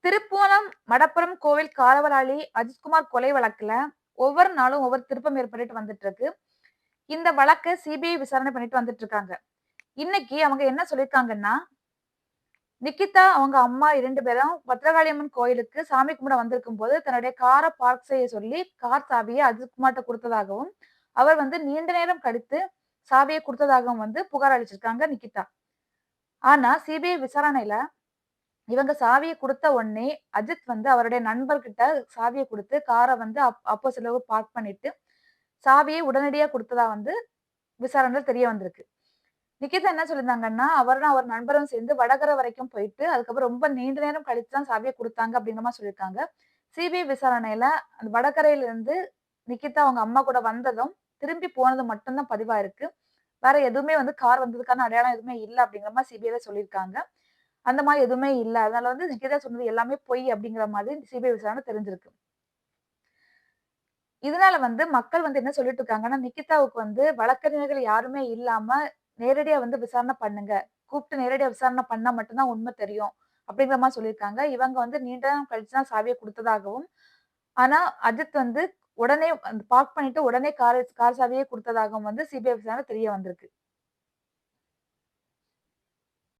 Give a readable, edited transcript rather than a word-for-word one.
திருப்புவனம் மடப்புரம் கோவில் காவலாளி அஜித்குமார் கொலை வழக்குல ஒவ்வொரு நாளும் ஒவ்வொரு திருப்பம் ஏற்பட்டுட்டு வந்துட்டு இருக்கு. இந்த வழக்க சிபிஐ விசாரணை பண்ணிட்டு வந்துட்டு இருக்காங்க. இன்னைக்கு அவங்க என்ன சொல்லியிருக்காங்கன்னா, நிக்கிதா அவங்க அம்மா 2 பேரும் பத்ரகாளியம்மன் கோயிலுக்கு சாமி கும்பிட வந்திருக்கும்போது, தன்னுடைய கார பார்க் செய்ய சொல்லி கார் சாவிய அஜித்குமார்ட்ட குடுத்ததாகவும், அவர் வந்து நீண்ட நேரம் கழித்து சாவிய குடுத்ததாகவும் வந்து புகார் அளிச்சிருக்காங்க நிக்கிதா. ஆனா சிபிஐ விசாரணையில இவங்க சாவிய குடுத்த உடனே, அஜித் வந்து அவருடைய நண்பர்கிட்ட சாவிய குடுத்து, கார வந்து அப்போசிட்ல பார்க் பண்ணிட்டு, சாவிய உடனடியா குடுத்ததா வந்து விசாரணையில தெரிய வந்திருக்கு. நிகிதா என்ன சொல்லியிருந்தாங்கன்னா, அவரும் அவர் நண்பரும் சேர்ந்து வடகரை வரைக்கும் போயிட்டு, அதுக்கப்புறம் ரொம்ப நீண்ட நேரம் கழித்து தான் சாவிய குடுத்தாங்க அப்படிங்கிற மாரி சொல்லியிருக்காங்க. சிபிஐ விசாரணையில அந்த வடகரையிலிருந்து நிகிதா அவங்க அம்மா கூட வந்ததும், திரும்பி போனது மட்டும் தான் பதிவாயிருக்கு. வேற எதுவுமே வந்து கார் வந்ததுக்கான அடையாளம் எதுவுமே இல்ல அப்படிங்கிற மாரி சிபிஐல சொல்லியிருக்காங்க. அந்த மாரி எதுவுமே இல்ல. அதனால வந்து நிகிதா சொன்னது எல்லாமே பொய் அப்படிங்கிற மாதிரி சிபிஐ விசாரணை தெரிஞ்சிருக்கு. இதனால வந்து மக்கள் வந்து என்ன சொல்லிட்டு இருக்காங்கன்னா, நிகிதாவுக்கு வந்து வழக்கறிஞர்கள் யாருமே இல்லாம நேரடியா வந்து விசாரணை பண்ணுங்க. கூப்பிட்டு நேரடியா விசாரணை பண்ணா மட்டும் தான் உண்மை தெரியும். அப்படிங்கிற மாரி சொல்லியிருக்காங்க. இவங்க வந்து நீண்ட நேரம் கழிச்சு தான் சாவிய குடுத்ததாகவும், ஆனா அஜித் வந்து உடனே பார்க் பண்ணிட்டு உடனே கார் சாவியே குடுத்ததாகவும் வந்து சிபிஐ விசாரணை தெரிய வந்திருக்கு.